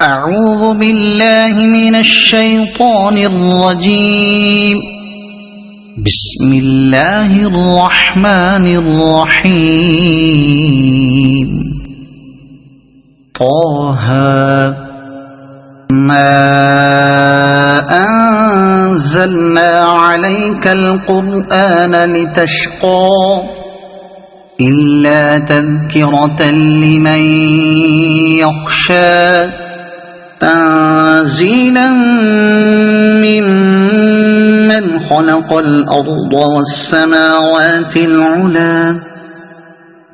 أعوذ بالله من الشيطان الرجيم. بسم الله الرحمن الرحيم. طه ما أنزلنا عليك القرآن لتشقى إلا تذكرة لمن يخشى تنزيلا ممن خلق الأرض والسماوات العلى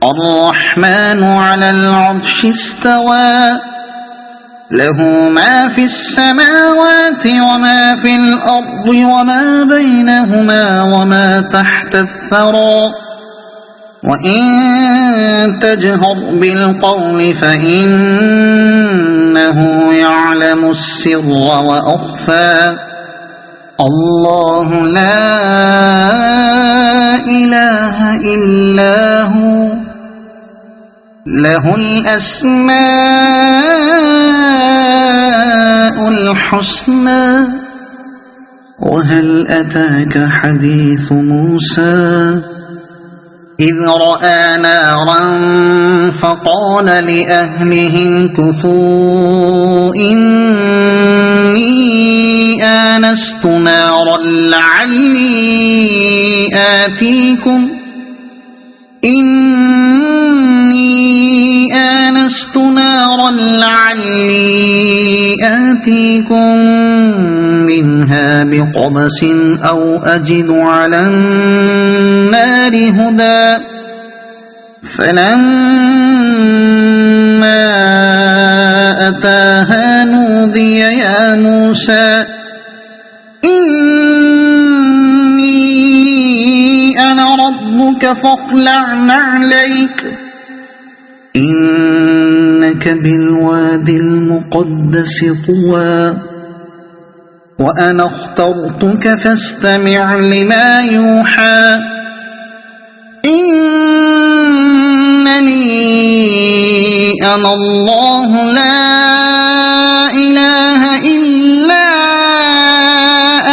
الرحمن على العرش استوى له ما في السماوات وما في الأرض وما بينهما وما تحت الثرى وإن تجهر بالقول فإنه يعلم السر وأخفى الله لا إله إلا هو له الأسماء الحسنى وهل أتاك حديث موسى إذ رأى نارا فقال لأهلهم كثوا إني آنست نارا لعلي آتيكم منها بقبس أو أجد على النار هدى فلما أتاها نودي يا موسى إني أنا ربك فاخلع نعليك إنك بالوادي المقدس طوى وأنا اخترتك فاستمع لما يوحى إنني أنا الله لا إله إلا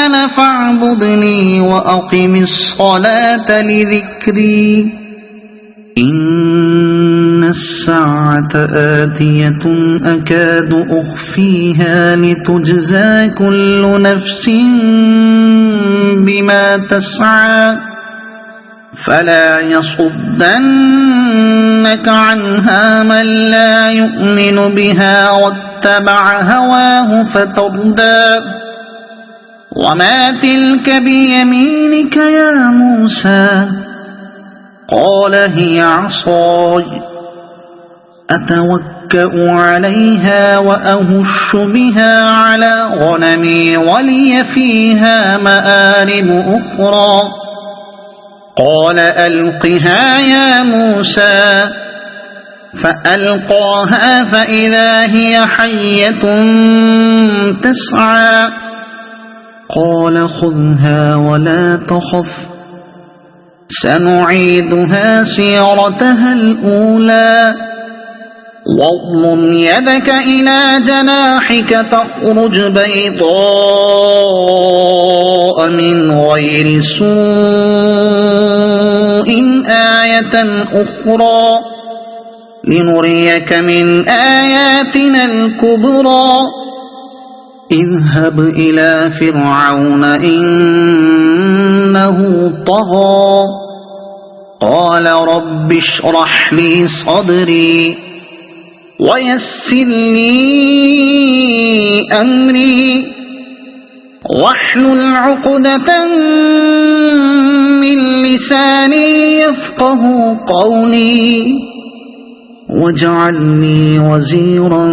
أنا فاعبدني وأقم الصلاة لذكري إن الساعة آتية أكاد أخفيها لتجزى كل نفس بما تسعى فلا يصدنك عنها من لا يؤمن بها واتبع هواه فتردى وما تلك بيمينك يا موسى قال هي عصاي أتوكأ عليها وأهش بها على غنمي ولي فيها مآرب أخرى قال ألقها يا موسى فألقاها فإذا هي حية تسعى قال خذها ولا تخف سنعيدها سيرتها الأولى واضمم يدك إلى جناحك تخرج بيضاء من غير سوء آية أخرى لنريك من آياتنا الكبرى اذهب إلى فرعون إنه طغى قال رب اشرح لي صدري ويسر لي أمري واحلل عقدة من لساني يفقه قولي واجعل لي وزيرا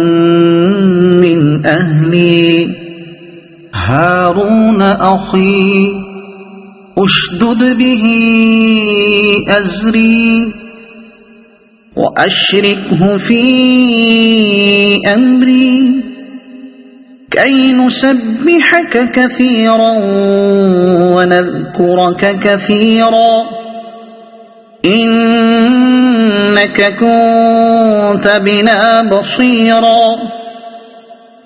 من أهلي هارون أخي أشدد به أزري وأشركه في أمري كي نسبحك كثيرا ونذكرك كثيرا إنك كنت بنا بصيرا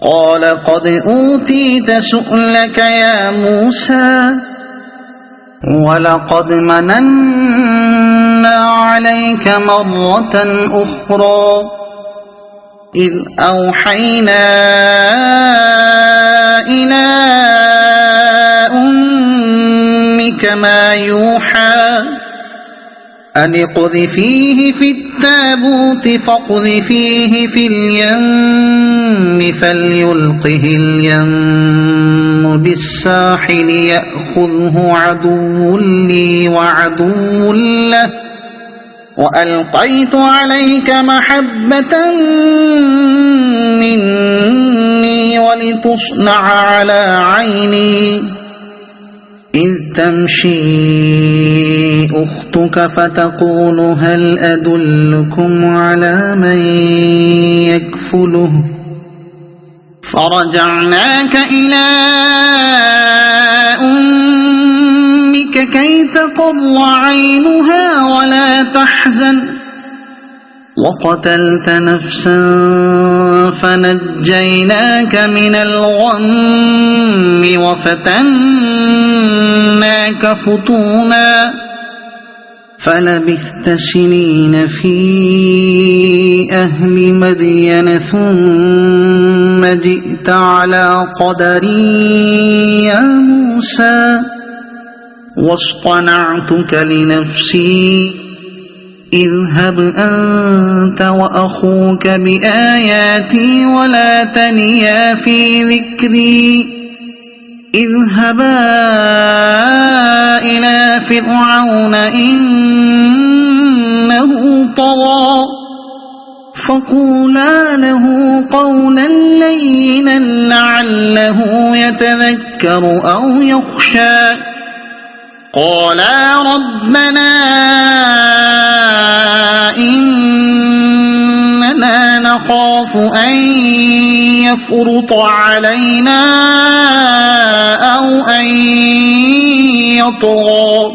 قال قد أوتيت سؤلك يا موسى ولقد مننا عليك مرة أخرى إذ أوحينا إلى أمك ما يوحى أن اقذفيه في التابوت فاقذفيه في اليم فليلقه اليم بالساحل يأخذه عدو لي وعدو له وألقيت عليك محبة مني ولتصنع على عيني إذ تمشي أختك فتقول هل أدلكم على من يكفله فرجعناك إلى أمك كي تقر عينها ولا تحزن وقتلت نفسا فنجيناك من الغم وفتناك فتونا فلبثت سنين في أهل مدين ثم جئت على قدري يا موسى واصطنعتك لنفسي اذهب أنت وأخوك بآياتي ولا تنيا في ذكري اذهبا إلى فرعون إنه طغى فقولا له قولا لينا لعله يتذكر أو يخشى قالا ربنا إننا نخاف أن يفرط علينا أو أن يطغى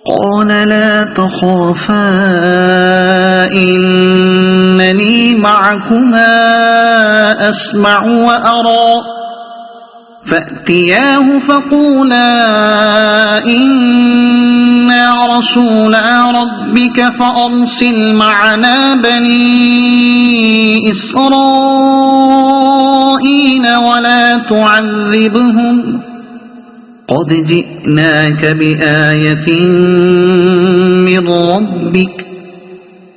قال لا تخافا إنني معكما أسمع وأرى فأتياه فقولا إنا رسولا ربك فأرسل معنا بني إسرائيل ولا تعذبهم قد جئناك بآية من ربك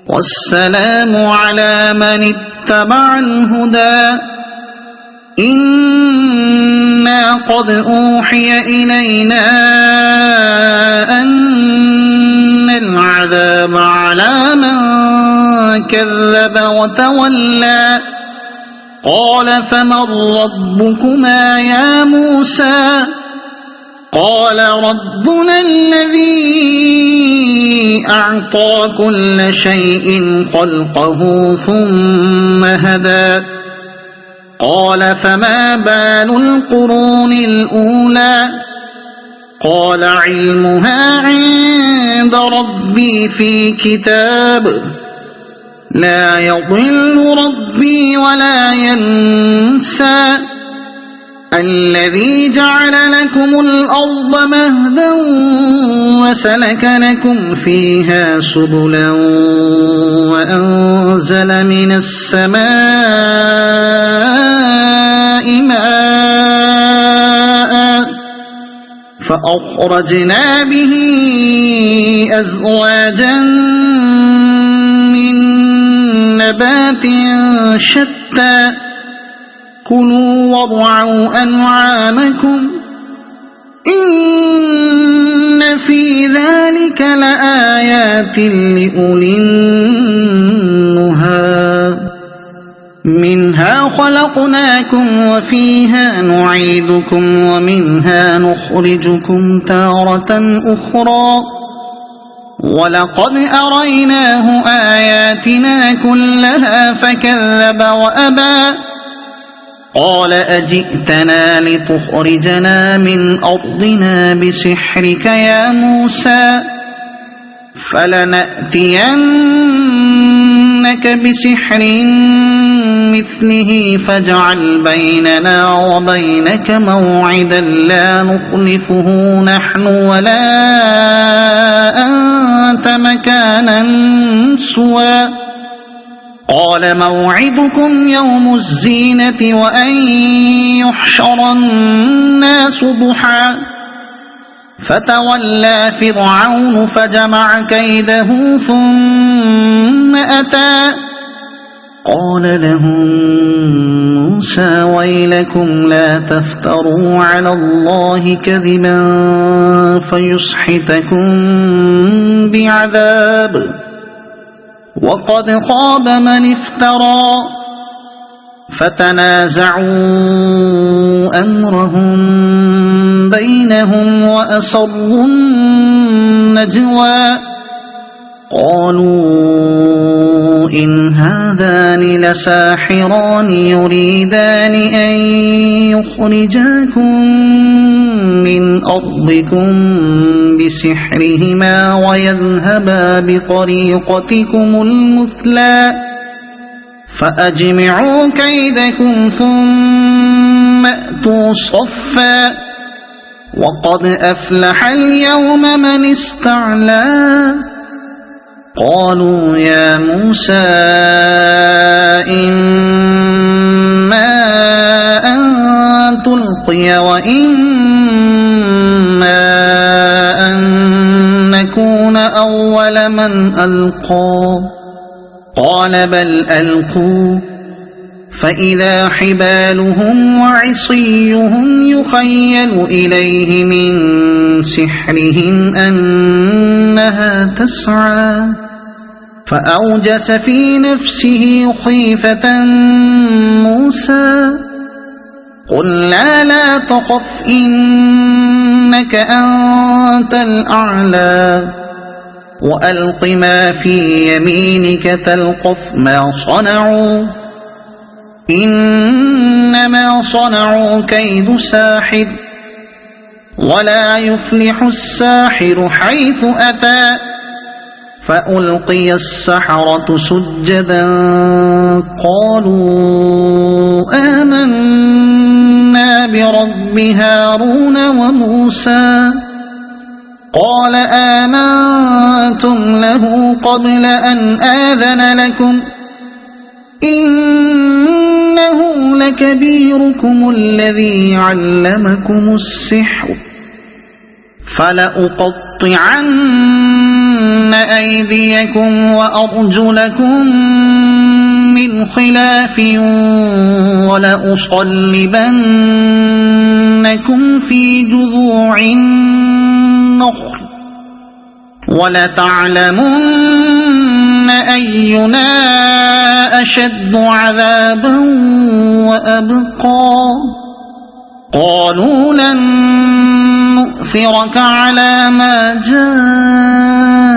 والسلام على من اتبع الهدى إنا قد أوحي إلينا أن العذاب على من كذب وتولى قال فمن ربكما يا موسى قال ربنا الذي أعطى كل شيء خلقه ثم هدى قال فما بال القرون الأولى قال علمها عند ربي في كتاب لا يضل ربي ولا ينسى الذي جعل لكم الأرض مهدا وسلك لكم فيها سبلا وأنزل من السماء ماء فأخرجنا به أزواجا من نبات شتى كلوا وارعوا أنعامكم إن في ذلك لآيات لأولي النهى منها خلقناكم وفيها نعيدكم ومنها نخرجكم تارة أخرى ولقد أريناه آياتنا كلها فكذب وأبى قال أجئتنا لتخرجنا من أرضنا بسحرك يا موسى فلنأتينك بسحر مثله بمثله فاجعل بيننا وبينك موعدا لا نخلفه نحن ولا أنت مكانا سوى قال موعدكم يوم الزينة وأن يحشر الناس ضحى فتولى فرعون فجمع كيده ثم أتى قال لهم موسى ويلكم لا تفتروا على الله كذبا فيسحتكم بعذاب وقد خاب من افترى فتنازعوا أمرهم بينهم وأسروا النجوى قالوا إن هذان لساحران يريدان أن يخرجاكم من أرضكم بسحرهما ويذهبا بطريقتكم المثلى فأجمعوا كيدكم ثم أتوا صفا وقد أفلح اليوم من استعلى قالوا يا موسى إما أن تلقي وإما أن نكون أول من ألقى قال بل ألقوا فإذا حبالهم وعصيهم يخيل إليه من سحرهم أنها تسعى فأوجس في نفسه خيفة موسى قلنا لا تخف إنك أنت الأعلى وألق ما في يمينك تلقف ما صنعوا إنما صنعوا كيد ساحر ولا يفلح الساحر حيث أتى فألقي السحرة سجدا قالوا آمنا برب هارون وموسى قال آمنتم له قبل أن آذن لكم إنه لكبيركم الذي علمكم السحر فلأقطعن أيديكم وأرجلكم من خلاف ولأصلبنكم في جذوع النخل ولتعلمن أينا أشد عذابا وأبقى قالوا لن نؤثرك على ما جاءنا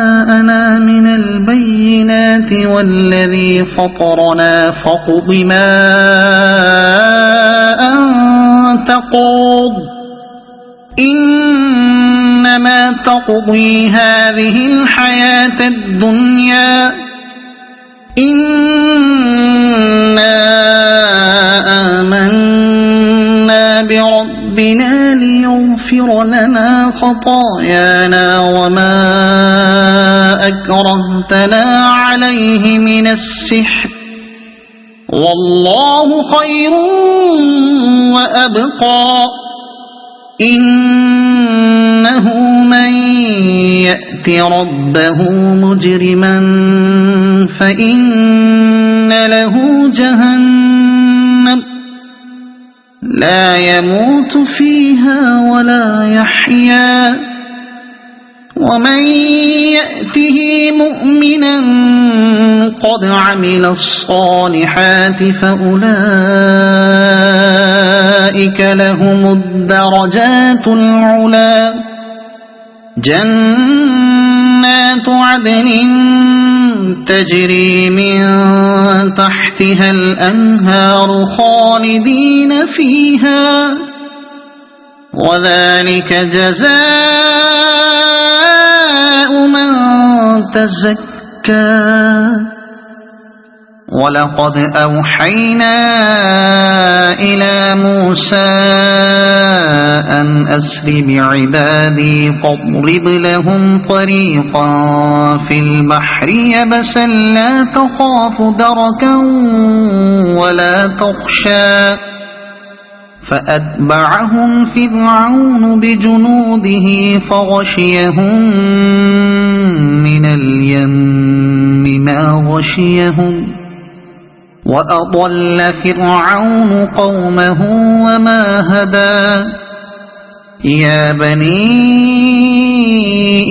من البينات والذي فطرنا فاقض ما أنت قاض إنما تقضي هذه الحياة الدنيا إنا آمنا بربنا ليغفر لنا خطايانا وما أكرهتنا عليه من السحر والله خير وأبقى إنه من يأت ربه مجرما فإن له جهنم لا يموت فيها ولا يحيا ومن يأته مؤمنا قد عمل الصالحات فأولئك لهم الدرجات العلى جنات عدن تجري من تحتها الأنهار خالدين فيها وذلك جزاء من تزكى ولقد أوحينا إلى موسى أن أسر بعبادي فاضرب لهم طريقا في البحر يبسا لا تخاف دركا ولا تخشى فأتبعهم فرعون بجنوده فغشيهم من اليم ما غشيهم وأضل فرعون قومه وما هدى يا بني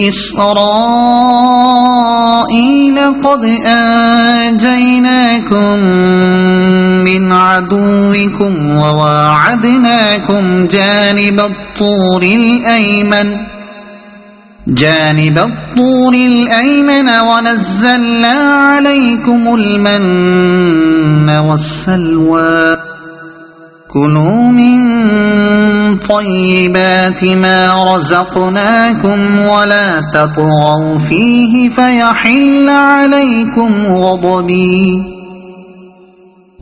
إسرائيل قد أنجيناكم من عدوكم وواعدناكم جانب الطور الأيمن ونزلنا عليكم المن والسلوى كلوا من طيبات ما رزقناكم ولا تطغوا فيه فيحل عليكم غضبي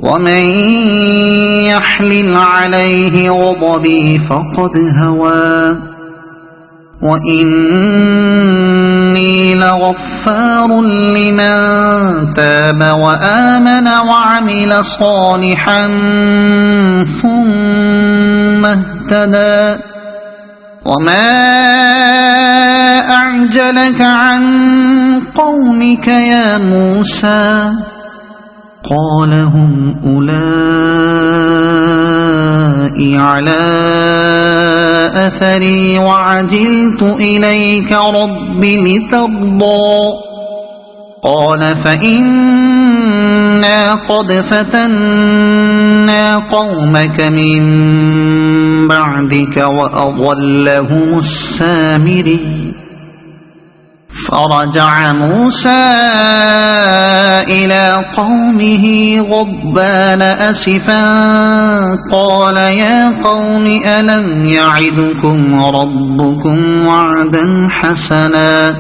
ومن يحلل عليه غضبي فقد هوى وإني لغفار لمن تاب وآمن وعمل صالحا ثم اهتدى وما أعجلك عن قومك يا موسى قال هم أولئك على أثري وعجلت إليك رب لترضى قال فإنا قد فتنا قومك من بعدك وأضلهم السامري فرجع موسى إلى قومه غضبان أسفا قال يا قوم ألم يعدكم ربكم وعدا حسنا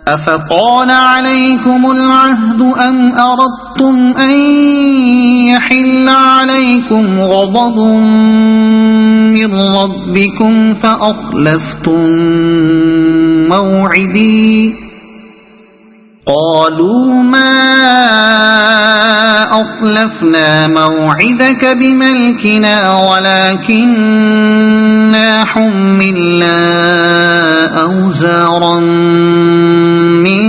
أفطال عليكم العهد أم أردتم أن يحل عليكم غضب من ربكم فأخلفتم موعدي قالوا ما أخلفنا موعدك بملكنا ولكننا حملنا أوزارا من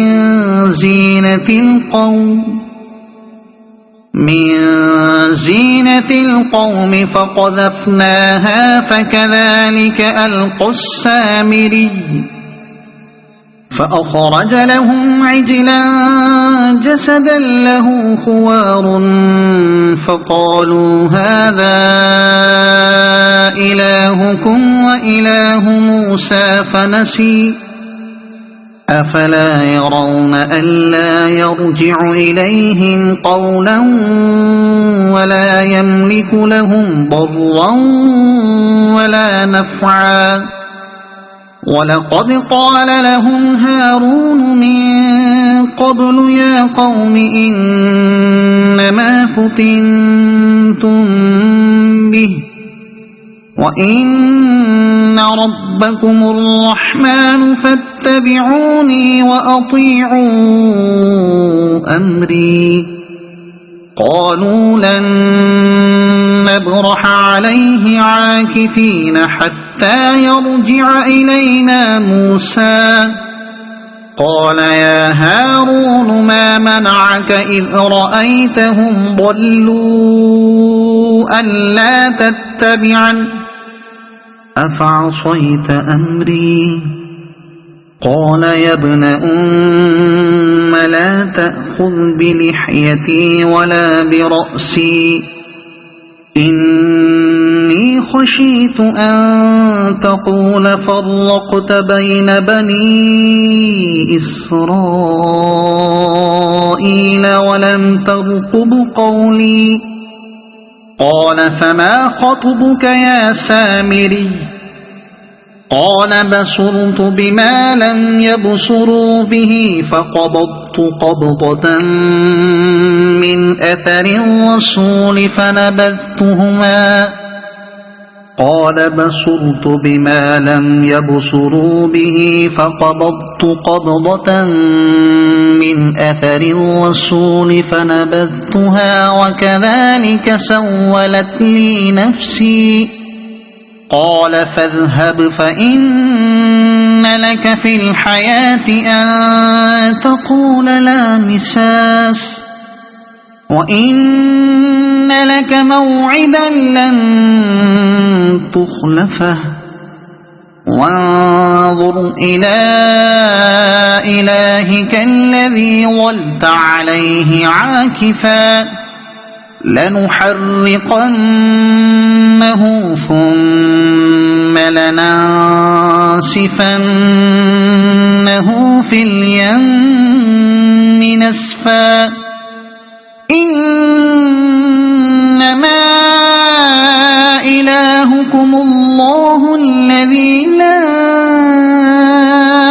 زينة القوم فقذفناها فكذلك ألقى السامري فأخرج لهم عجلا جسدا له خوار فقالوا هذا إلهكم وإله موسى فنسي أفلا يرون ألا يرجع إليهم قولا ولا يملك لهم ضرا ولا نفعا ولقد قال لهم هارون من قبل يا قوم إنما فتنتم به وإن ربكم الرحمن فاتبعوني وأطيعوا أمري قالوا لن نبرح عليه عاكفين حتى يرجع إلينا موسى قال يا هارون ما منعك إذ رأيتهم ضلوا ألا تتبعن أفعصيت أمري قال يا ابن أم لا تأخذ بلحيتي ولا برأسي إني خشيت أن تقول فرقت بين بني إسرائيل ولم ترقب قولي قال فما خطبك يا سامري قال بصرت بما لم يبصروا به فقبضت قبضة من أثر الرسول فنبذتهما قال بصرت بما لم يبصروا به فقبضت قبضة من أثر الرسول فنبذتها وكذلك سولت لي نفسي قال فاذهب فإن لك في الحياة أن تقول لا مساس وإن لك موعدا لن تخلفه وانظر إلى إلهك الذي ظلت عليه عاكفا لنحرقنه ثم لننسفنه في اليم نسفا إنما إلهكم الله الذي لا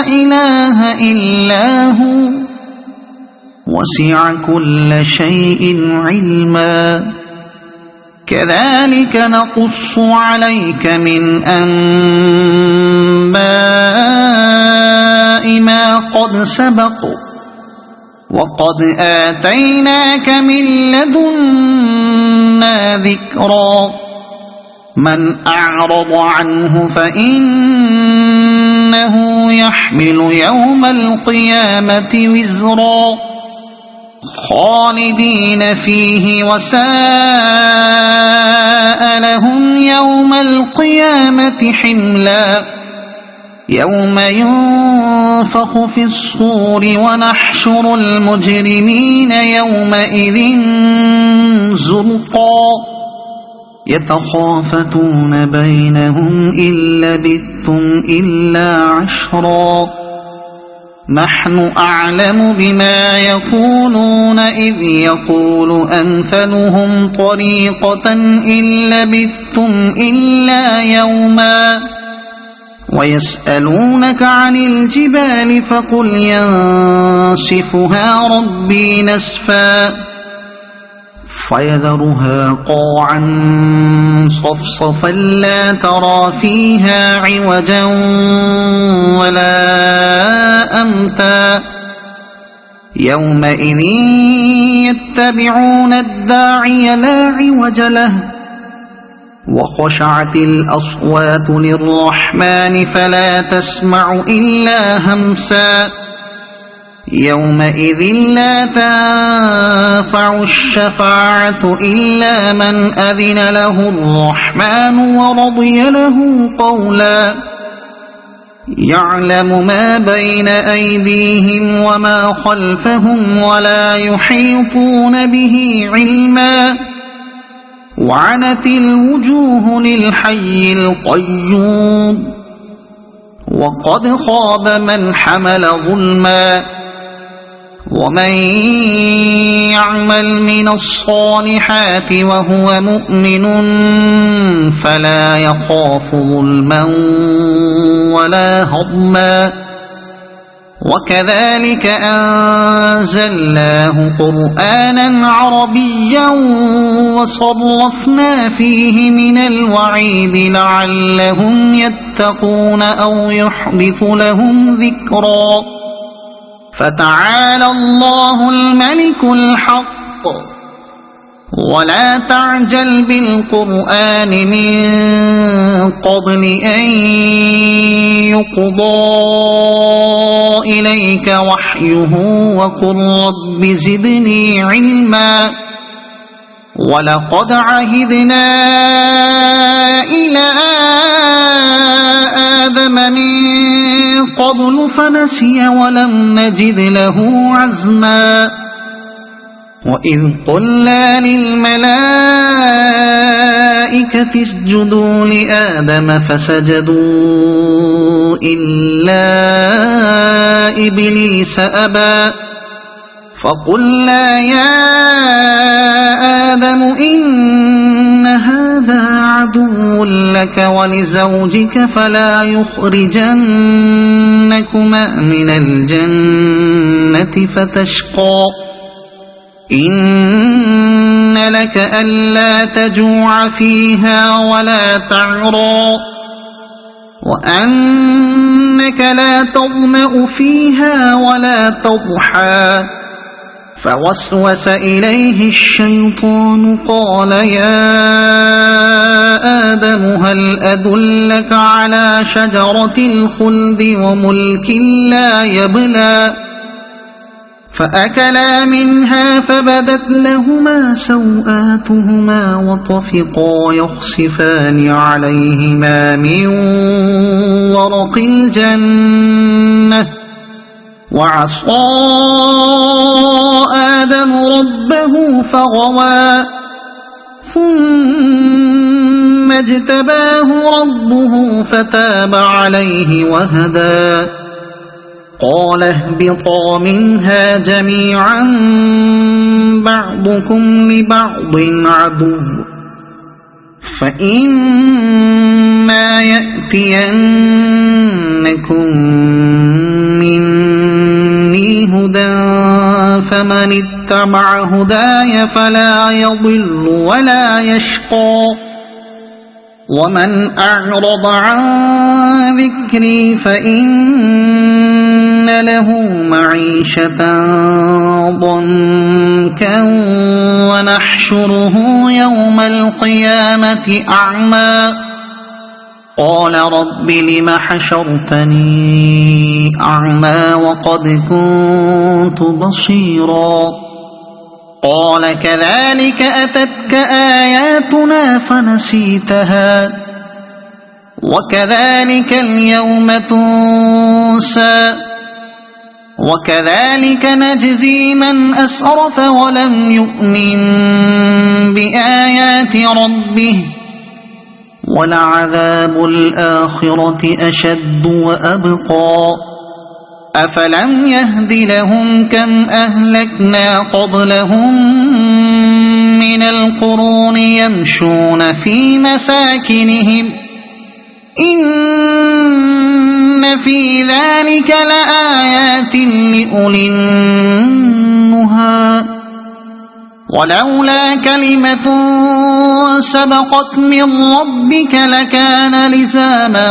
إله إلا هو وسع كل شيء علما كذلك نقص عليك من أنباء ما قد سبق وقد آتيناك من لدنا ذكرا من أعرض عنه فإنه يحمل يوم القيامة وزرا خالدين فيه وساء لهم يوم القيامة حملا يوم ينفخ في الصور ونحشر المجرمين يومئذ زرقا يتخافتون بينهم إن لبثتم إلا عشرا نحن أعلم بما يقولون إذ يقول أمثلهم طريقة إن لبثتم إلا يوما ويسألونك عن الجبال فقل ينسفها ربي نسفا فيذرها قاعا صفصفا لا ترى فيها عوجا ولا أمتا يومئذ يتبعون الداعي لا عوج له وخشعت الأصوات للرحمن فلا تسمع إلا همسا يومئذ لا تنفع الشفاعة إلا من أذن له الرحمن ورضي له قولا يعلم ما بين أيديهم وما خلفهم ولا يحيطون به علما وعنت الوجوه للحي القيوم وقد خاب من حمل ظلما ومن يعمل من الصالحات وهو مؤمن فلا يخاف ظلما ولا هضما وكذلك أنزلناه قرآنا عربيا وصرفنا فيه من الوعيد لعلهم يتقون أو يحدث لهم ذكرا فتعالى الله الملك الحق ولا تعجل بالقرآن من قبل أن يقضى إليك وحيه وقل رب زدني علما ولقد عهدنا إلى آدم من قبل فنسي ولم نجد له عزما وإذ قلنا للملائكة اسجدوا لآدم فسجدوا إلا إبليس أبى فقلنا يا آدم إن هذا عدو لك ولزوجك فلا يخرجنكما من الجنة فتشقى إن لك ألا تجوع فيها ولا تعرى وأنك لا تظمأ فيها ولا تضحى فوسوس إليه الشيطان قال يا آدم هل أدلك على شجرة الخلد وملك لا يبلى فأكلا منها فبدت لهما سوآتهما وطفقا يخصفان عليهما من ورق الجنة وعصى آدم ربه فغوى ثم اجتباه ربه فتاب عليه وهدى قال اهبطا منها جميعا بعضكم لبعض عدو فإما يأتينكم مني هدى فمن اتبع هداي فلا يضل ولا يشقى ومن أعرض عن ذكري فإن له معيشة ضنكا ونحشره يوم القيامة أعمى قال رب لم حشرتني أعمى وقد كنت بصيرا قال كذلك أتتك آياتنا فنسيتها وكذلك اليوم تنسى وكذلك نجزي من أسرف ولم يؤمن بآيات ربه ولعذاب الآخرة أشد وأبقى أفلم يهد لهم كم أهلكنا قبلهم من القرون يمشون في مساكنهم إن في ذلك لآيات لأولي النهى ولولا كلمة سبقت من ربك لكان لزاما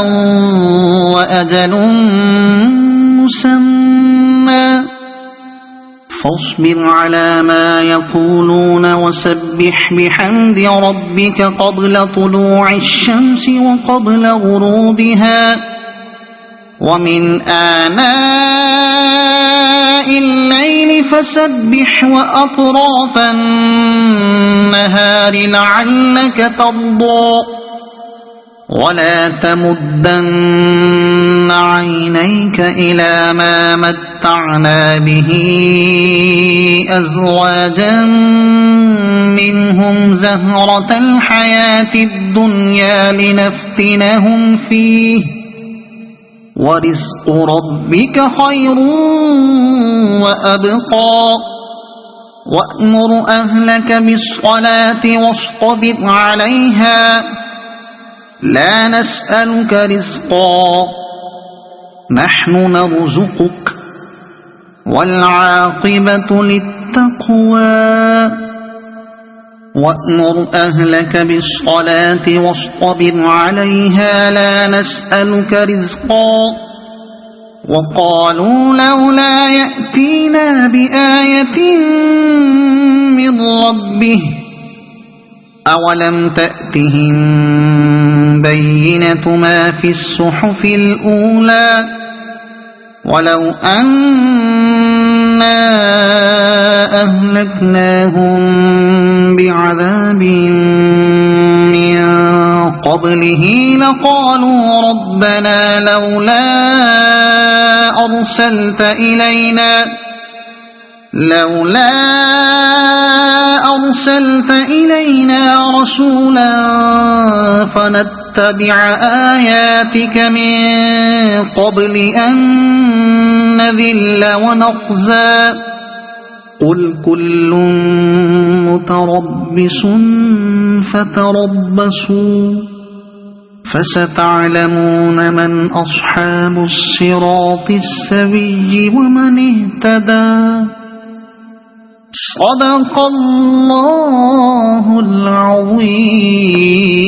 وأجل مسمى فاصبر على ما يقولون وسبح بحمد ربك قبل طلوع الشمس وقبل غروبها ومن آناء الليل فسبح وأطراف النهار لعلك ترضى ولا تمدن عينيك إلى ما متعنا به أزواجا منهم زهرة الحياة الدنيا لنفتنهم فيه ورزق ربك خير وأبقى وأمر أهلك بالصلاة واصطبر عليها لا نسألك رزقا نحن نرزقك والعاقبة للتقوى وأمر أهلك بالصلاة واصطبر عليها لا نسألك رزقا وقالوا لولا يأتينا بآية من ربه أولم تأتهم بينة ما في الصحف الأولى ولو أنا أهلكناهم بعذاب من قبله لقالوا ربنا لولا أرسلت إلينا رسولا فنتبع آياتك من قبل أن نذل ونخزى قل كل متربص فتربصوا فستعلمون من أصحاب الصراط السوي ومن اهتدى. صدق الله العظيم.